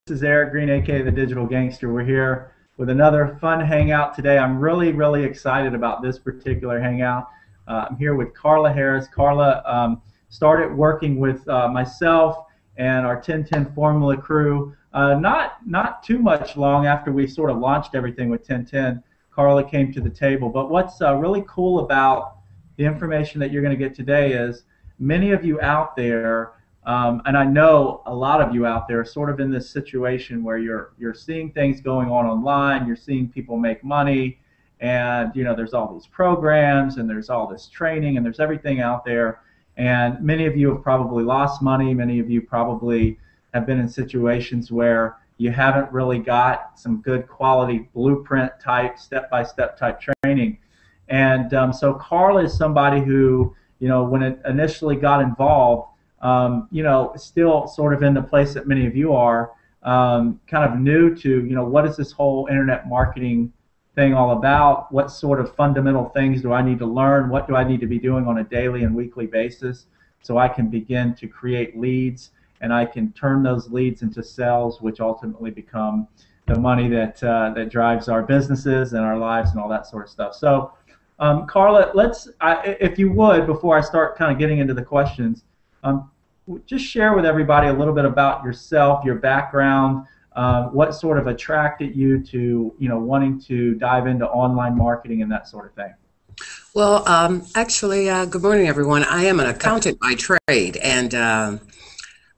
This is Eric Green, aka the Digital Gangster. We're here with another fun hangout today. I'm really excited about this particular hangout. I'm here with Karla Harris. Karla started working with myself and our 1010 Formula crew not too much long after we sort of launched everything with 1010. Karla came to the table. But what's really cool about the information that you're going to get today is many of you out there, and I know a lot of you out there are sort of in this situation where you're seeing things going on online, you're seeing people make money, and there's all these programs and there's all this training and there's everything out there. And many of you have probably lost money. Many of you probably have been in situations where you haven't really got some good quality blueprint type, step-by-step type training. And so Karla is somebody who, when it initially got involved, still sort of in the place that many of you are, kind of new to, what is this whole internet marketing thing all about? What sort of fundamental things do I need to learn? What do I need to be doing on a daily and weekly basis so I can begin to create leads and I can turn those leads into sales, which ultimately become the money that drives our businesses and our lives and all that sort of stuff. So, Karla, if you would, before I start kind of getting into the questions, just share with everybody a little bit about yourself, your background, what sort of attracted you to, wanting to dive into online marketing and that sort of thing. Well, actually, good morning, everyone. I am an accountant by trade, and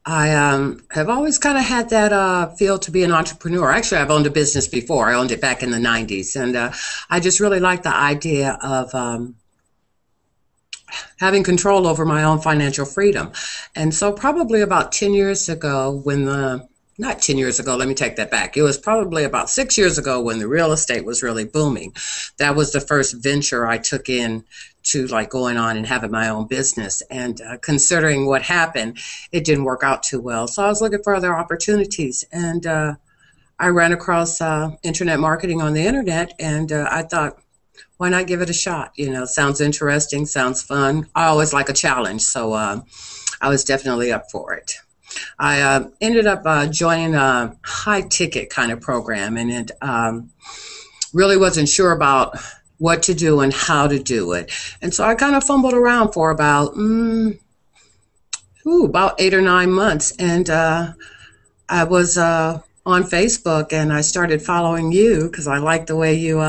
I have always kind of had that feel to be an entrepreneur. Actually, I've owned a business before. I owned it back in the 90s, and I just really like the idea of having control over my own financial freedom. And so probably about 10 years ago not 10 years ago, let me take that back. It was probably about 6 years ago when the real estate was really booming. That was the first venture I took in to like going on and having my own business. And considering what happened, it didn't work out too well. So I was looking for other opportunities. And I ran across internet marketing on the internet, and I thought, why not give it a shot? Sounds interesting, sounds fun. I always like a challenge, so I was definitely up for it. I ended up joining a high-ticket kind of program, and it really wasn't sure about what to do and how to do it. And so I kind of fumbled around for about 8 or 9 months, and I was on Facebook, and I started following you because I like the way you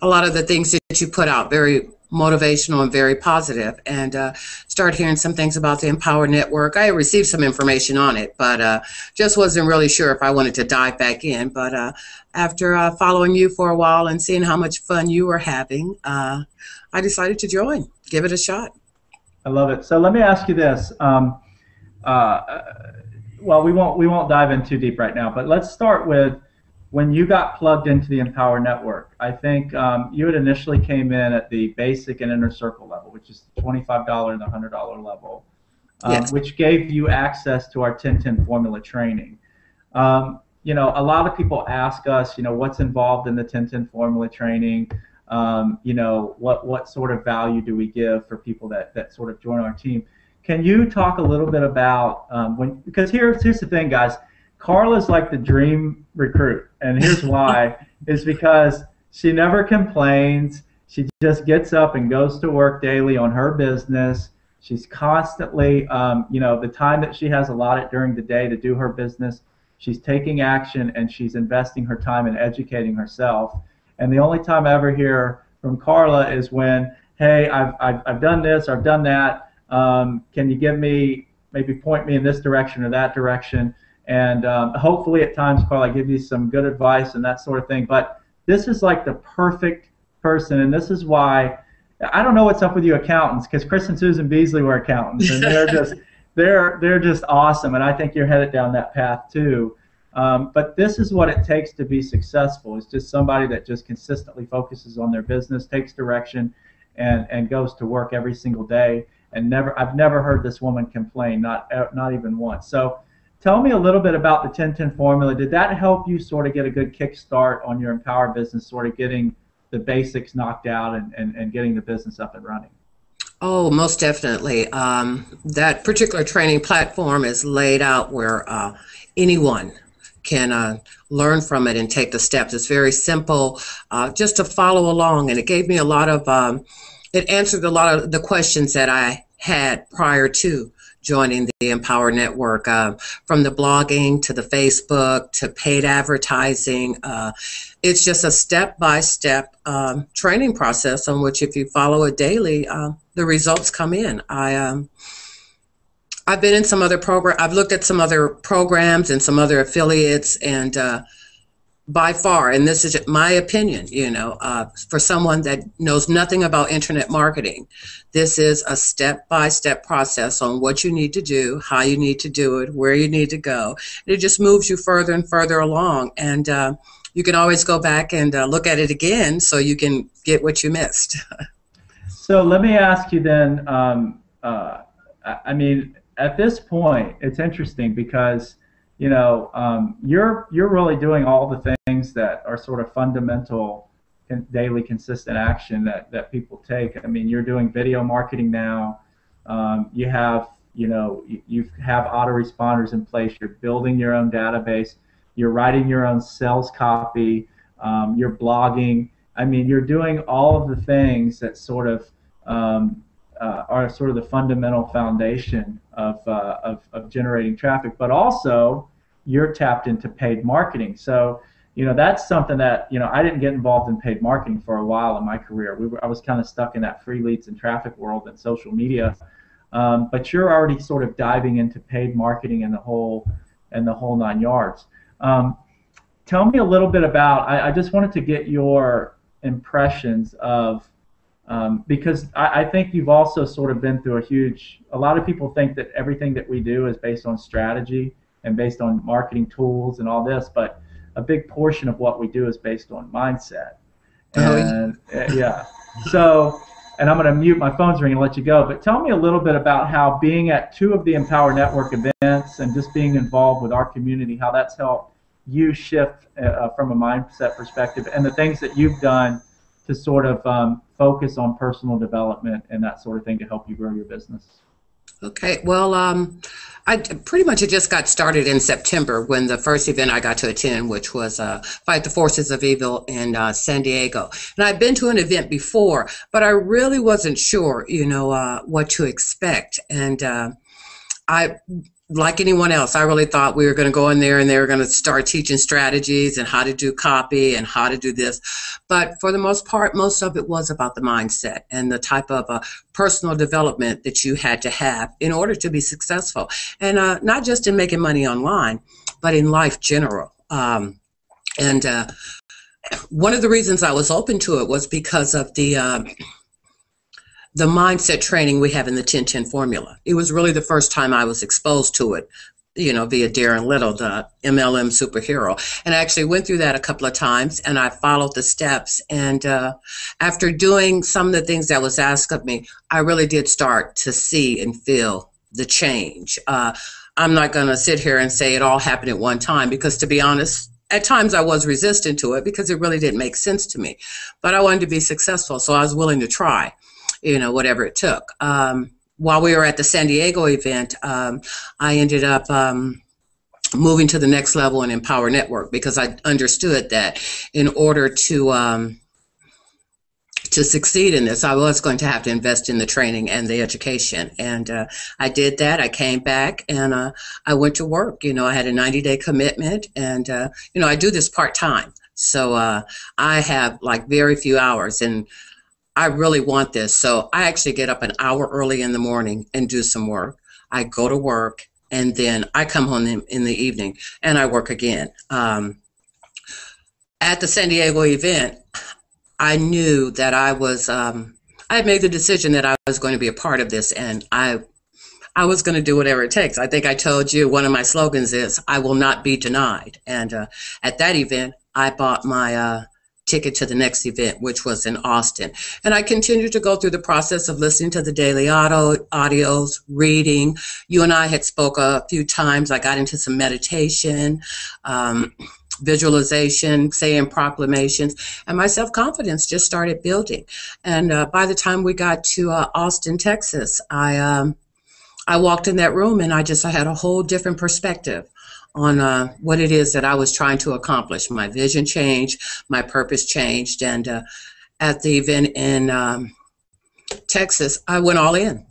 a lot of the things that you put out, very motivational and very positive, and started hearing some things about the Empower Network. I received some information on it, but just wasn't really sure if I wanted to dive back in. But after following you for a while and seeing how much fun you were having, I decided to join, give it a shot. I love it. So let me ask you this. Well, we won't dive in too deep right now, but let's start with when you got plugged into the Empower Network. I think you had initially came in at the basic and inner circle level, which is the $25 and the $100 level, Yes. which gave you access to our 1010 formula training. A lot of people ask us, what's involved in the 1010 formula training? What sort of value do we give for people that sort of join our team? Can you talk a little bit about because here's the thing, guys. Karla's like the dream recruit, and here's why. Is because she never complains. She just gets up and goes to work daily on her business. She's constantly, the time that she has allotted during the day to do her business, she's taking action and she's investing her time in educating herself. And the only time I ever hear from Karla is when, hey, I've done this, I've done that. Can you maybe point me in this direction or that direction? And hopefully at times, Karla, I give you some good advice and that sort of thing. But this is like the perfect person, and this is why I don't know what's up with you accountants, because Chris and Susan Beasley were accountants, and they're just awesome, and I think you're headed down that path too. But this is what it takes to be successful. It's just somebody that just consistently focuses on their business, takes direction, and goes to work every single day. And I've never heard this woman complain, not even once. So tell me a little bit about the 1010 formula. Did that help you sort of get a good kickstart on your Empower business, sort of getting the basics knocked out and getting the business up and running? Oh, most definitely. That particular training platform is laid out where anyone can learn from it and take the steps. It's very simple, just to follow along, and it gave me a lot of, it answered a lot of the questions that I had prior to joining the Empower Network, from the blogging to the Facebook to paid advertising. It's just a step-by-step training process on which, if you follow it daily, the results come in. I've been in some other program. I've looked at some other programs and some other affiliates, and by far, and this is my opinion, for someone that knows nothing about internet marketing, this is a step-by-step process on what you need to do, how you need to do it, where you need to go. It just moves you further and further along, and you can always go back and look at it again so you can get what you missed. So let me ask you then, I mean, at this point, it's interesting because you're really doing all the things that are sort of fundamental daily consistent action that people take. I mean, you're doing video marketing now. You have autoresponders in place. You're building your own database. You're writing your own sales copy. You're blogging. I mean, you're doing all of the things that sort of are sort of the fundamental foundation of generating traffic, but also you're tapped into paid marketing. So, that's something that, I didn't get involved in paid marketing for a while in my career. I was kind of stuck in that free leads and traffic world and social media. But you're already sort of diving into paid marketing and the whole 9 yards. Tell me a little bit about, I just wanted to get your impressions of, because I think you've also sort of been through a lot of people think that everything that we do is based on strategy and based on marketing tools and all this, but a big portion of what we do is based on mindset. And yeah. So, and I'm going to mute, my phone's ringing and let you go, but tell me a little bit about how being at 2 of the Empower Network events and just being involved with our community, how that's helped you shift from a mindset perspective, and the things that you've done to sort of focus on personal development and that sort of thing to help you grow your business. Okay, well, I pretty much just got started in September when the first event I got to attend, which was Fight the Forces of Evil in San Diego. And I'd been to an event before, but I really wasn't sure, what to expect. And like anyone else, I really thought we were going to go in there and they were going to start teaching strategies and how to do copy and how to do this. But for the most part, most of it was about the mindset and the type of personal development that you had to have in order to be successful. And not just in making money online, but in life general. And one of the reasons I was open to it was because of the mindset training we have in the 10-10 formula. It was really the first time I was exposed to it, via Darren Little, the MLM superhero. And I actually went through that a couple of times, and I followed the steps. And after doing some of the things that was asked of me, I really did start to see and feel the change. I'm not going to sit here and say it all happened at one time, because to be honest, at times I was resistant to it because it really didn't make sense to me. But I wanted to be successful, so I was willing to try. Whatever it took. While we were at the San Diego event, I ended up moving to the next level in Empower Network, because I understood that in order to succeed in this, I was going to have to invest in the training and the education. And I did that. I came back and I went to work. I had a 90-day commitment, and I do this part-time. So I have like very few hours, and I really want this. So I actually get up an hour early in the morning and do some work. I go to work, and then I come home in the evening and I work again. At the San Diego event, I knew that I had made the decision that I was going to be a part of this, and I was going to do whatever it takes. I think I told you one of my slogans is, I will not be denied. And at that event, I bought my ticket to the next event, which was in Austin. And I continued to go through the process of listening to the daily audios, reading. You and I had spoke a few times. I got into some meditation, visualization, saying proclamations, and my self-confidence just started building. And by the time we got to Austin, Texas, I walked in that room, and I had a whole different perspective on what it is that I was trying to accomplish. My vision changed, my purpose changed, and at the event in Texas, I went all in.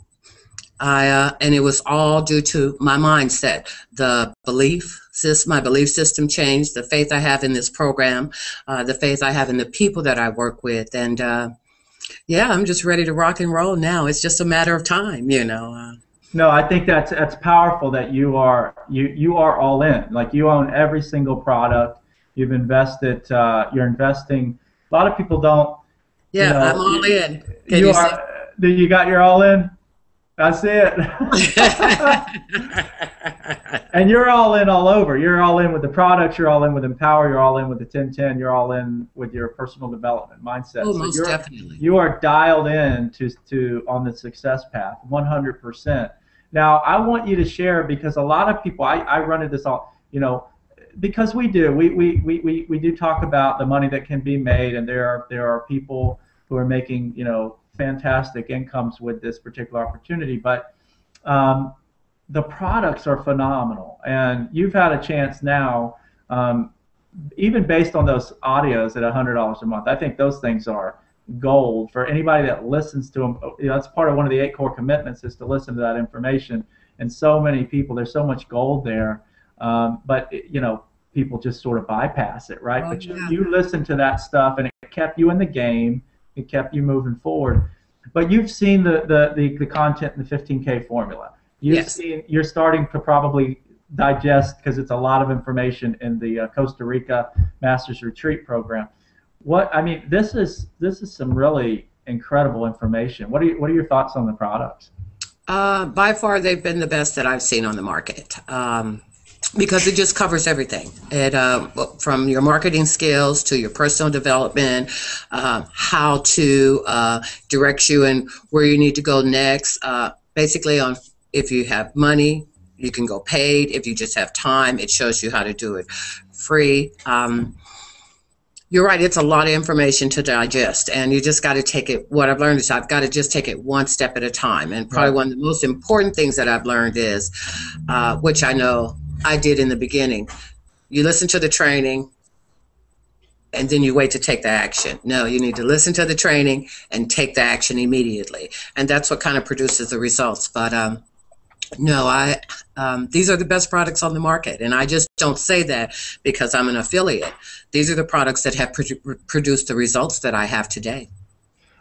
And it was all due to my mindset, my belief system changed, the faith I have in this program, the faith I have in the people that I work with, and yeah, I'm just ready to rock and roll now. It's just a matter of time, you know. No, I think that's powerful that you are all in. Like, you own every single product. You've invested. You're investing. A lot of people don't. Yeah, you know, I'm all in. Can you are. Do you got your all in? I see it. And you're all in all over. You're all in with the products. You're all in with Empower. You're all in with the 1010. You're all in with your personal development mindset. Oh, so most definitely. You are dialed in to on the success path, 100%. Now, I want you to share, because a lot of people, I run into this all, you know, because we do talk about the money that can be made, and there are people who are making, you know, fantastic incomes with this particular opportunity, but the products are phenomenal, and you've had a chance now, even based on those audios at $100 a month. I think those things are gold for anybody that listens to them. You know, that's part of one of the 8 core commitments, is to listen to that information. And so many people, there's so much gold there, but you know, people just sort of bypass it, right? Oh, but yeah. you listen to that stuff, and it kept you in the game. It kept you moving forward. But you've seen the content in the 15K formula. You're starting to probably digest, because it's a lot of information in the Costa Rica Masters Retreat program. This is some really incredible information. What are your thoughts on the products? By far, they've been the best that I've seen on the market. Because it just covers everything. From your marketing skills to your personal development, how to direct you and where you need to go next. Basically, on if you have money, you can go paid. If you just have time, it shows you how to do it free. You're right, it's a lot of information to digest, and you just got to take it. What I've learned is I've got to just take it one step at a time. And probably one of the most important things that I've learned is, which I know I did in the beginning, you listen to the training and then you wait to take the action. No, you need to listen to the training and take the action immediately. And that's what kind of produces the results. But no, these are the best products on the market. And I just don't say that because I'm an affiliate. These are the products that have produced the results that I have today.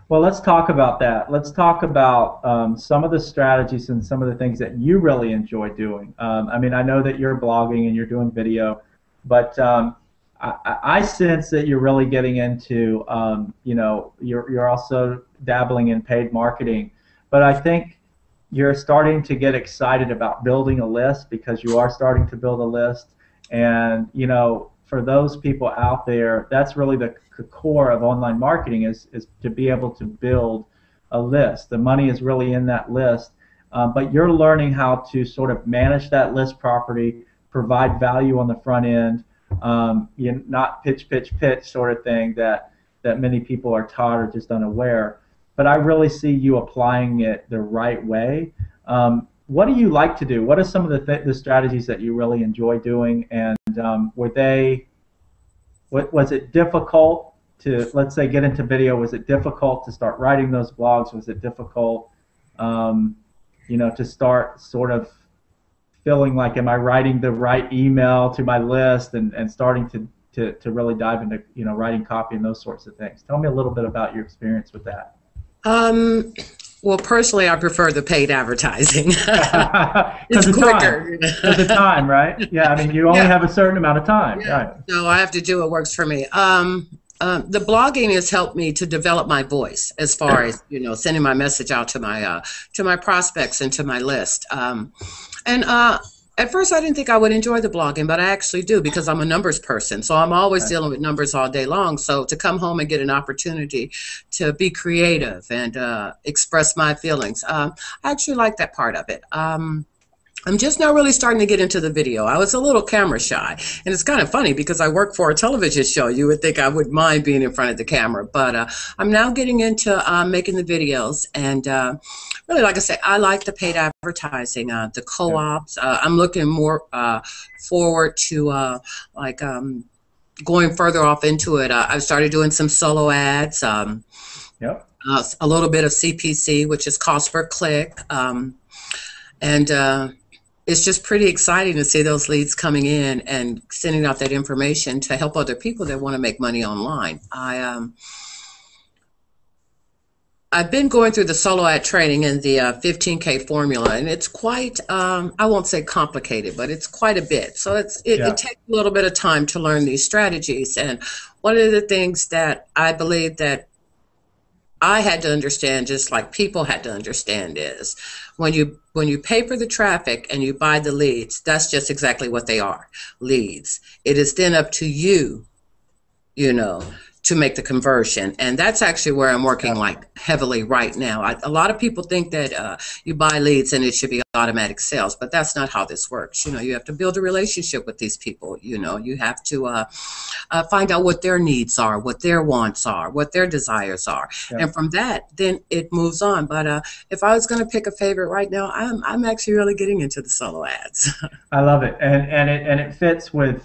Well, let's talk about that. Let's talk about some of the strategies and some of the things that you really enjoy doing. I mean, I know that you're blogging and you're doing video, but I sense that you're really getting into, you know, you're also dabbling in paid marketing. But I think you're starting to get excited about building a list, because you are starting to build a list. And, you know, for those people out there, that's really the core of online marketing, is to be able to build a list. The money is really in that list, but you're learning how to sort of manage that list properly, provide value on the front end, not pitch sort of thing that many people are taught or just unaware. But I really see you applying it the right way. What do you like to do? What are some of the strategies that you really enjoy doing? And was it difficult to, let's say, get into video? Was it difficult to start writing those blogs? Was it difficult, you know, to start sort of feeling like, am I writing the right email to my list, and starting to really dive into, you know, writing copy and those sorts of things? Tell me a little bit about your experience with that. Well, personally, I prefer the paid advertising. It's quicker. Because the time, right? Yeah, I mean, you only have a certain amount of time. Yeah. Right. So I have to do what works for me. The blogging has helped me to develop my voice, as far as, you know, sending my message out to my prospects and to my list. At first, I didn't think I would enjoy the blogging, but I actually do, because I'm a numbers person. So I'm always dealing with numbers all day long. So to come home and get an opportunity to be creative and express my feelings, I actually like that part of it. I'm just now really starting to get into the video. I was a little camera shy, and it's kind of funny because I work for a television show. You would think I would mind being in front of the camera, but I'm now getting into making the videos, and really, like I said, I like the paid advertising, the Yeah. co-ops. I'm looking more forward to like going further off into it. I've started doing some solo ads, Yep. a little bit of CPC, which is cost per click, and it's just pretty exciting to see those leads coming in and sending out that information to help other people that want to make money online. I've been going through the solo ad training and the 15K formula, and it's quite, I won't say complicated, but it's quite a bit. So it Yeah. takes a little bit of time to learn these strategies. And one of the things that I believe that I had to understand, just like people had to understand, is when you pay for the traffic and you buy the leads, that's just exactly what they are, leads. It is then up to you, you know, to make the conversion. And that's actually where I'm working Yeah. like heavily right now. A lot of people think that you buy leads and it should be automatic sales, but that's not how this works. You know, you have to build a relationship with these people. You know, you have to find out what their needs are, what their wants are, what their desires are. Yeah. And from that, then it moves on. But if I was going to pick a favorite right now, I'm actually really getting into the solo ads. I love it, and it fits with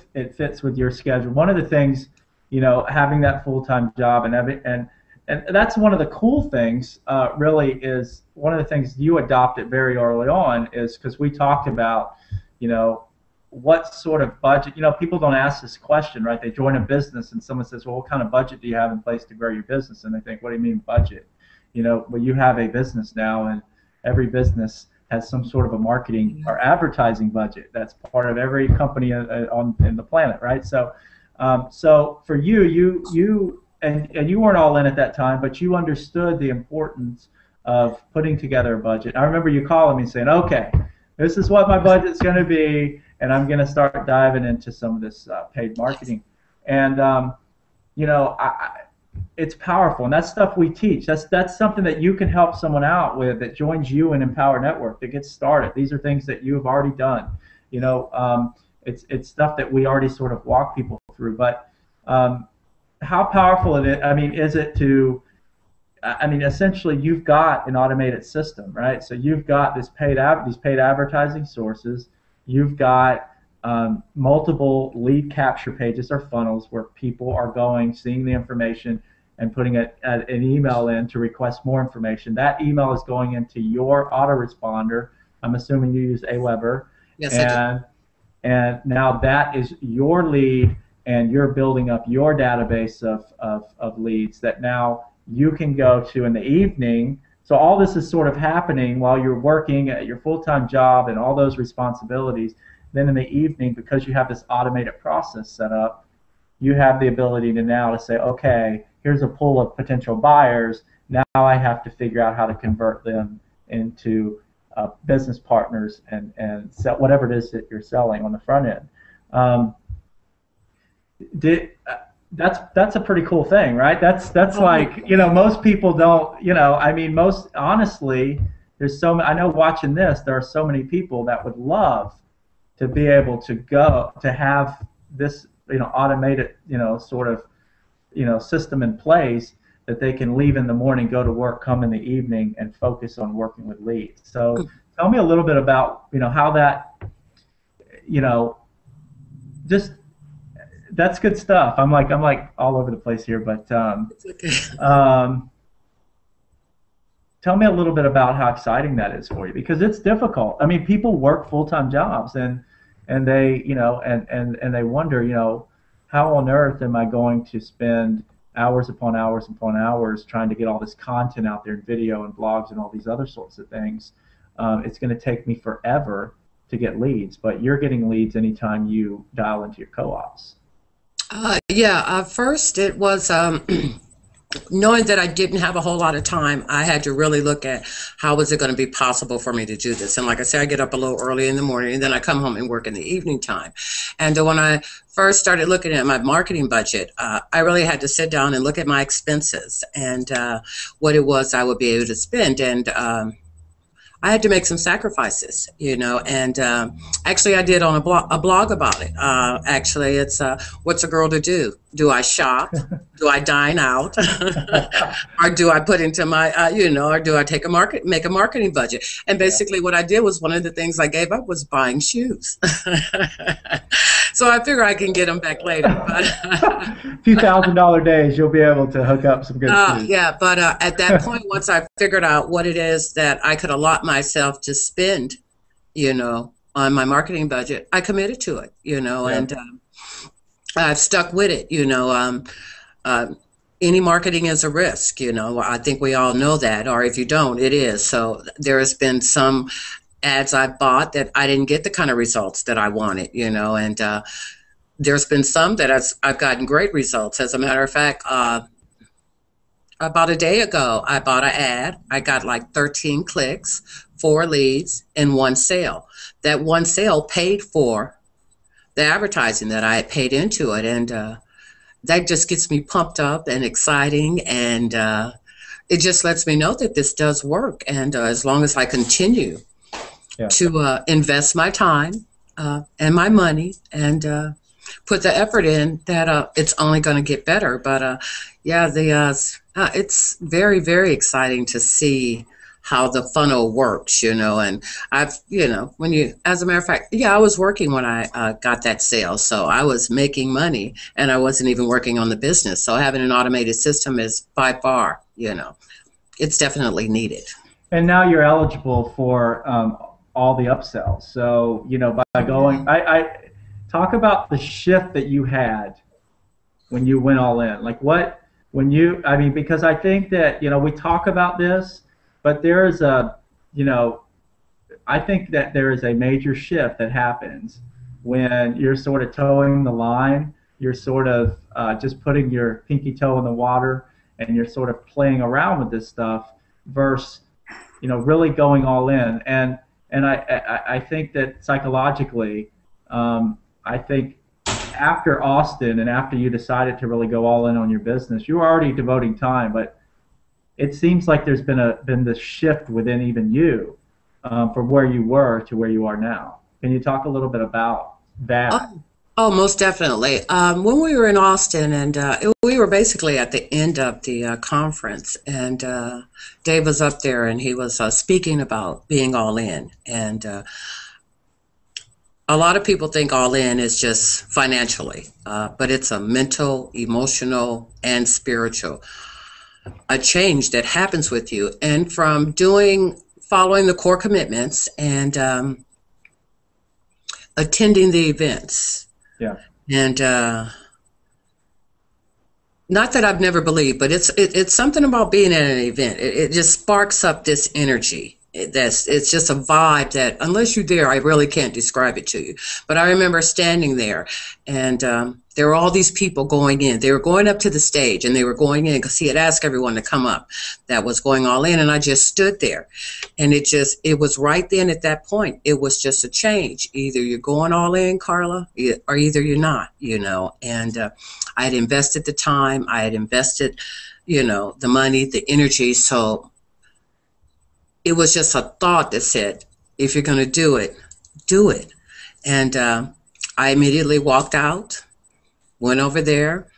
your schedule. One of the things, you know, having that full-time job and that's one of the cool things. Really, is one of the things you adopted very early on is because we talked about, you know, what sort of budget. You know, people don't ask this question, right? They join a business and someone says, well, what kind of budget do you have in place to grow your business? And they think, what do you mean budget? You know, well, you have a business now, and every business has some sort of a marketing or advertising budget. That's part of every company in the planet, right? So for and you weren't all in at that time, but you understood the importance of putting together a budget. I remember you calling me and saying, okay, this is what my budget's going to be, and I'm going to start diving into some of this paid marketing. And you know, it's powerful, and that's stuff we teach. That's something that you can help someone out with that joins you in Empower Network that gets started. These are things that you have already done. You know, it's stuff that we already sort of walk people through. But how powerful it is? I mean, is it to? I mean, essentially, you've got an automated system, right? So you've got these paid advertising sources. You've got multiple lead capture pages or funnels where people are going, seeing the information, and putting an email in to request more information. That email is going into your autoresponder. I'm assuming you use Aweber. Yes, I do. And now that is your lead, and you're building up your database of leads that now you can go to in the evening. So all this is sort of happening while you're working at your full-time job and all those responsibilities. Then in the evening, because you have this automated process set up, you have the ability to say, okay, here's a pool of potential buyers. Now I have to figure out how to convert them into business partners and sell whatever it is that you're selling on the front end. That's a pretty cool thing, right? That's like, you know, most people don't, you know, I mean, most honestly, I know watching this, there are so many people that would love to be able to have this, you know, automated, you know, sort of, you know, system in place that they can leave in the morning, go to work, come in the evening, and focus on working with leads. So tell me a little bit about, you know, how that, you know, just that's good stuff. I'm like all over the place here, but It's okay. tell me a little bit about how exciting that is for you, because it's difficult. I mean, people work full-time jobs and they, you know, and they wonder, you know, how on earth am I going to spend hours upon hours upon hours trying to get all this content out there in video and blogs and all these other sorts of things. It's going to take me forever to get leads, but you're getting leads anytime you dial into your co-ops. First it was knowing that I didn't have a whole lot of time. I had to really look at how was it going to be possible for me to do this. And like I said, I get up a little early in the morning, and then I come home and work in the evening time. And when I first started looking at my marketing budget, I really had to sit down and look at my expenses and what it was I would be able to spend. And I had to make some sacrifices, you know, and actually I did on a blog about it. Actually, it's what's a girl to do? Do I shop? Do I dine out? Or do I put into my, you know, or do I make a marketing budget? And basically what I did was one of the things I gave up was buying shoes. So I figure I can get them back later. But a few $1,000 days, you'll be able to hook up some good shoes. Yeah, but at that point, once I figured out what it is that I could allot myself to spend, you know, on my marketing budget, I committed to it, you know, and I've stuck with it, you know. Any marketing is a risk, you know. I think we all know that, or if you don't, it is. So there has been some ads I bought that I didn't get the kind of results that I wanted, you know, and there's been some that I've gotten great results. As a matter of fact, about a day ago, I bought an ad. I got like 13 clicks, 4 leads, and 1 sale. That 1 sale paid for the advertising that I had paid into it, and that just gets me pumped up and exciting, and it just lets me know that this does work. And as long as I continue to invest my time and my money and put the effort in, that it's only going to get better. But yeah, it's very, very exciting to see how the funnel works, you know. And I've, you know, as a matter of fact, I was working when I got that sale, so I was making money and I wasn't even working on the business. So having an automated system is by far, you know, it's definitely needed. And now you're eligible for all the upsells. So, you know, by going, I talk about the shift that you had when you went all in. Like I mean, because I think that, you know, we talk about this, but there is you know, I think that there is a major shift that happens when you're sort of towing the line. You're sort of just putting your pinky toe in the water, and you're sort of playing around with this stuff versus, you know, really going all in. And I think that psychologically, I think after Austin and after you decided to really go all in on your business, you were already devoting time, but it seems like there's been this shift within even you from where you were to where you are now. Can you talk a little bit about that? Oh, most definitely. When we were in Austin, and we were basically at the end of the conference, and Dave was up there, and he was speaking about being all in. And a lot of people think all in is just financially, but it's a mental, emotional, and spiritual a change that happens with you. And from following the core commitments and attending the events. Yeah. And not that I've never believed, but it's something about being at an event. It just sparks up this energy. It's just a vibe that unless you're there, I really can't describe it to you. But I remember standing there, and there were all these people going in. They were going up to the stage, and they were going in because he had asked everyone to come up that was going all in, and I just stood there. And it was right then at that point, it was just a change. Either you're going all in, Karla, or either you're not, you know. And I had invested the time. I had invested, you know, the money, the energy. So it was just a thought that said, if you're going to do it, do it. And I immediately walked out, went over there,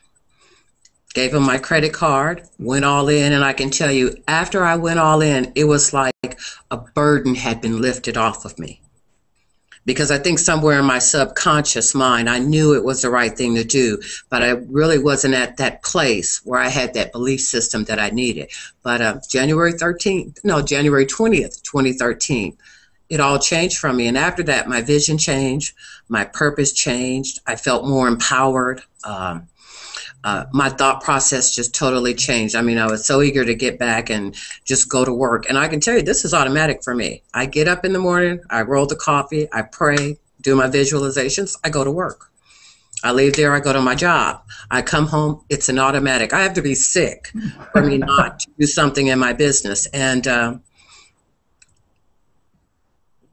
gave him my credit card, went all in. And I can tell you, after I went all in, it was like a burden had been lifted off of me. Because I think somewhere in my subconscious mind, I knew it was the right thing to do, but I really wasn't at that place where I had that belief system that I needed. But January 20th, 2013, it all changed from me. And after that, my vision changed, my purpose changed. I felt more empowered. My thought process just totally changed. I mean, I was so eager to get back and just go to work. And I can tell you, this is automatic for me. I get up in the morning, I roll the coffee, I pray, do my visualizations, I go to work. I leave there, I go to my job. I come home, it's an automatic. I have to be sick for me not to do something in my business. And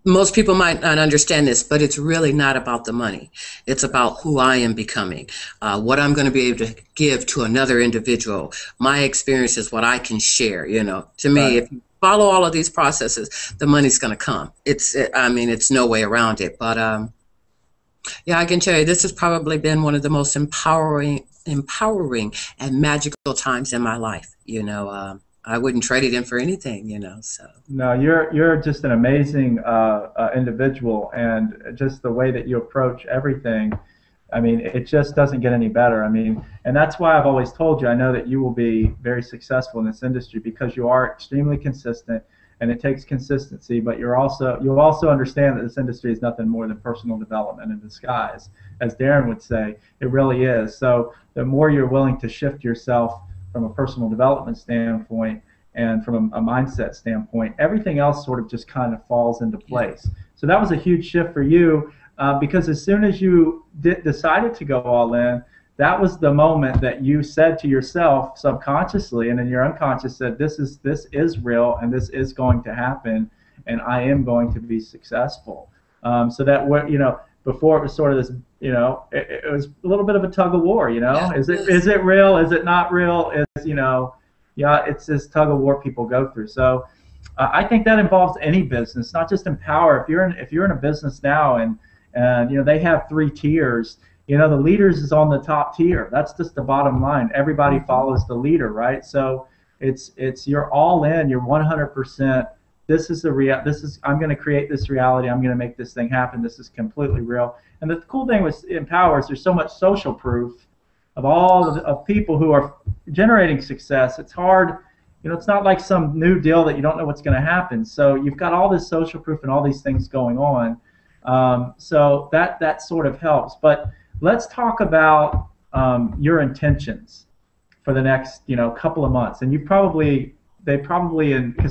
most people might not understand this, but it's really not about the money. It's about who I am becoming, what I'm going to be able to give to another individual. My experience is what I can share. You know, to me, if you follow all of these processes, the money's going to come. I mean, it's no way around it. But yeah, I can tell you, this has probably been one of the most empowering and magical times in my life. You know, I wouldn't trade it in for anything. You know, so. No, you're just an amazing individual, and just the way that you approach everything. I mean, it just doesn't get any better. I mean, and that's why I've always told you, I know that you will be very successful in this industry because you are extremely consistent, and it takes consistency, but you'll also understand that this industry is nothing more than personal development in disguise. As Darren would say, it really is. So the more you're willing to shift yourself from a personal development standpoint and from a mindset standpoint, everything else sort of just kind of falls into place. So that was a huge shift for you. Because as soon as you decided to go all in, that was the moment that you said to yourself subconsciously, and then your unconscious said, this is real, and this is going to happen, and I am going to be successful. So that what before it was sort of this, it was a little bit of a tug of war. Is it real? Is it not real? It's this tug of war people go through. So I think that involves any business, not just Empower. If you're in a business now and they have 3 tiers. The leaders is on the top tier. That's just the bottom line. Everybody follows the leader, right? So it's you're all in. You're 100%. I'm going to create this reality. I'm going to make this thing happen. This is completely real. And the cool thing with Empower is there's so much social proof of all of people who are generating success. It's hard. It's not like some new deal that you don't know what's going to happen. So you've got all this social proof and all these things going on. So that sort of helps. But let's talk about your intentions for the next couple of months. And because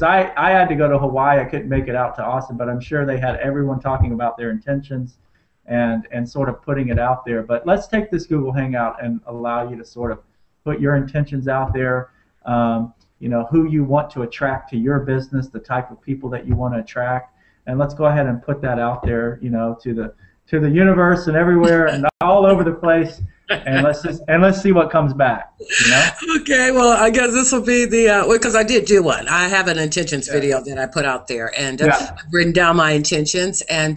I had to go to Hawaii, I couldn't make it out to Austin, but I'm sure they had everyone talking about their intentions and sort of putting it out there. But let's take this Google Hangout and allow you to sort of put your intentions out there. Who you want to attract to your business, the type of people that you want to attract. And let's go ahead and put that out there, to the universe and everywhere and all over the place, and let's see what comes back. Okay, well, I guess this will be the because I did do one. I have an intentions video that I put out there, and I've written down my intentions, and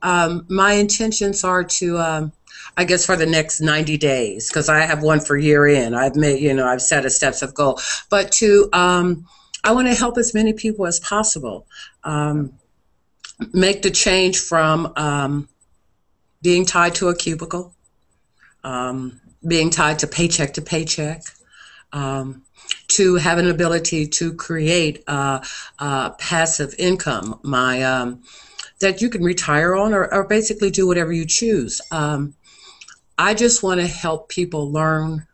my intentions are to. I guess for the next 90 days, because I have one for year end. I've made, I've set a steps of goal, but I want to help as many people as possible. Make the change from being tied to a cubicle, being tied to paycheck, to have an ability to create passive income, that you can retire on or basically do whatever you choose. I just want to help people learn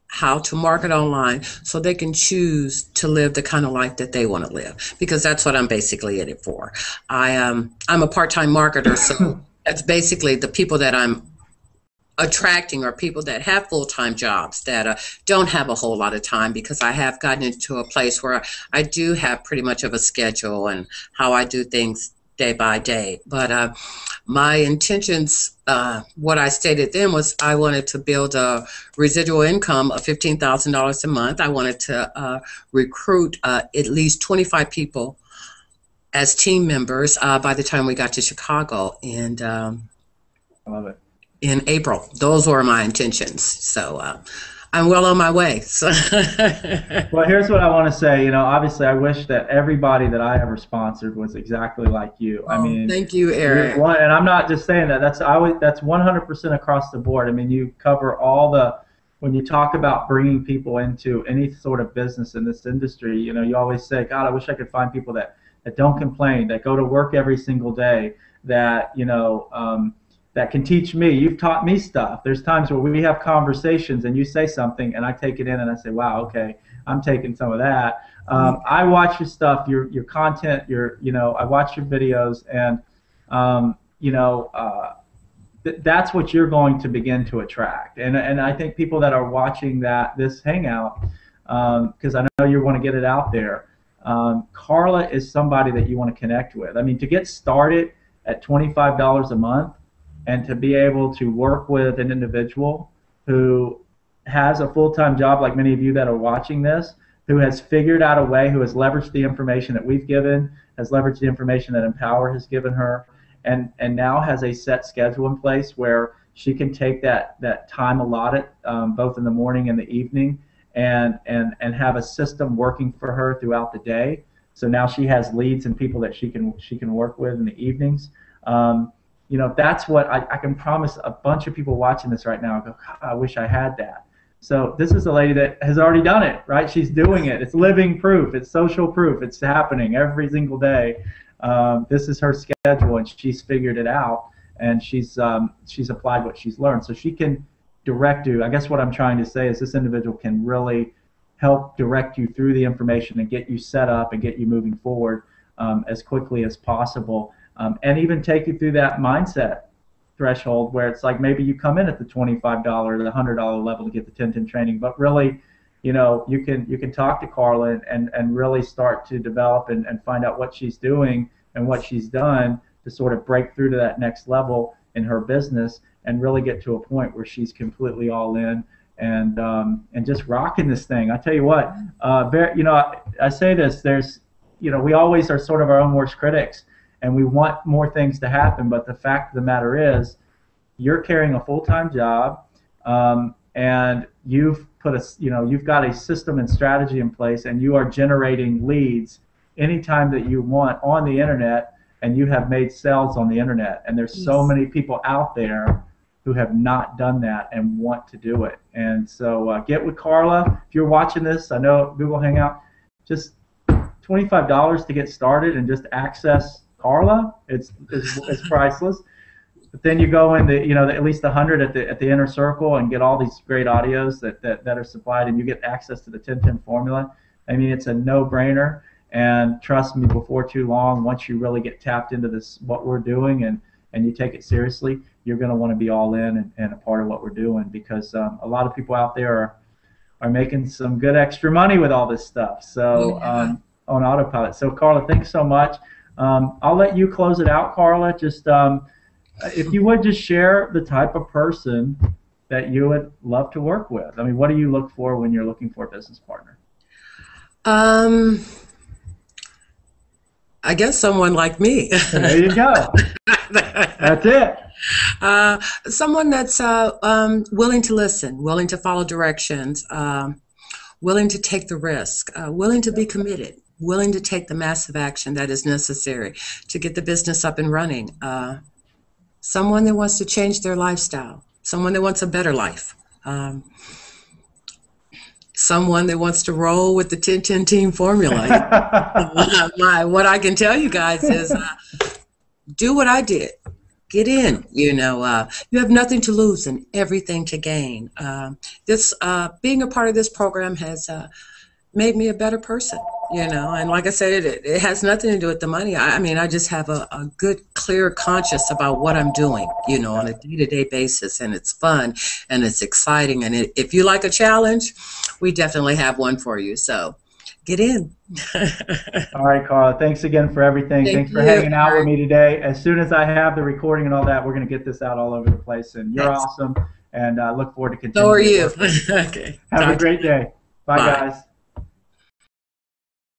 how to market online so they can choose to live the kind of life that they want to live, because that's what I'm basically in it for. I'm a part-time marketer, so that's basically the people that I'm attracting are people that have full-time jobs that don't have a whole lot of time, because I have gotten into a place where I do have pretty much of a schedule and how I do things day by day. But my intentions, what I stated then, was I wanted to build a residual income of $15,000 a month. I wanted to recruit at least 25 people as team members by the time we got to Chicago, and I love it. In April. Those were my intentions. So I'm well on my way. So well, here's what I want to say. Obviously, I wish that everybody that I ever sponsored was exactly like you. I mean, thank you, Eric. And I'm not just saying that. That's 100% across the board. I mean, you cover all when you talk about bringing people into any sort of business in this industry. You always say, God, I wish I could find people that don't complain, that go to work every single day, that that can teach me. You've taught me stuff. There's times where we have conversations and you say something and I take it in and I say, wow, okay, I'm taking some of that. I watch your stuff, your content, I watch your videos, and that's what you're going to begin to attract. And I think people that are watching this hangout, because I know you want to get it out there, Karla is somebody that you want to connect with. I mean, to get started at $25 a month, and to be able to work with an individual who has a full-time job, like many of you that are watching this, who has figured out a way, who has leveraged the information that we've given, has leveraged the information that Empower has given her, and now has a set schedule in place where she can take that time allotted, both in the morning and the evening, and have a system working for her throughout the day. So now she has leads and people that she can work with in the evenings. That's what I can promise a bunch of people watching this right now. Go, I wish I had that. So this is a lady that has already done it, right? She's doing it. It's living proof. It's social proof. It's happening every single day. This is her schedule, and she's figured it out, and she's applied what she's learned. So she can direct you. I guess what I'm trying to say is this individual can really help direct you through the information and get you set up and get you moving forward as quickly as possible, and even take you through that mindset threshold where it's like maybe you come in at the $25 or the $100 level to get the 1010 training, but really, you can talk to Karla and really start to develop and find out what she's doing and what she's done to sort of break through to that next level in her business and really get to a point where she's completely all in and just rocking this thing. I tell you what, I say this, we always are sort of our own worst critics, and we want more things to happen, but the fact of the matter is you're carrying a full-time job, and you've got a system and strategy in place, and you are generating leads anytime that you want on the internet, and you have made sales on the internet. And there's so many people out there who have not done that and want to do it. And so get with Karla. If you're watching this, I know Google Hangout, just $25 to get started and just access Karla. It's priceless. But then you go in at least 100 at the inner circle and get all these great audios that are supplied, and you get access to the 1010 formula. I mean, it's a no-brainer. And trust me, before too long, once you really get tapped into this, what we're doing, and you take it seriously, you're going to want to be all in and a part of what we're doing, because a lot of people out there are making some good extra money with all this stuff. So on autopilot. So Karla, thanks so much. I'll let you close it out, Karla. Just if you would just share the type of person that you would love to work with. I mean, what do you look for when you're looking for a business partner? I guess someone like me. There you go. That's it. Someone that's willing to listen, willing to follow directions, willing to take the risk, willing to be committed, willing to take the massive action that is necessary to get the business up and running. Someone that wants to change their lifestyle, someone that wants a better life, someone that wants to roll with the 10-10 team formula. What I can tell you guys is do what I did. Get in. You have nothing to lose and everything to gain. Being a part of this program has made me a better person, and like I said, it has nothing to do with the money. I just have a good, clear conscience about what I'm doing, on a day-to-day basis, and it's fun and it's exciting. And if you like a challenge, we definitely have one for you. So get in. All right, Karla, thanks again for everything. Thanks for hanging out with me today. As soon as I have the recording and all that, we're going to get this out all over the place. And you're awesome, and I look forward to continuing. So are you. Okay. Have a great day. Bye, guys.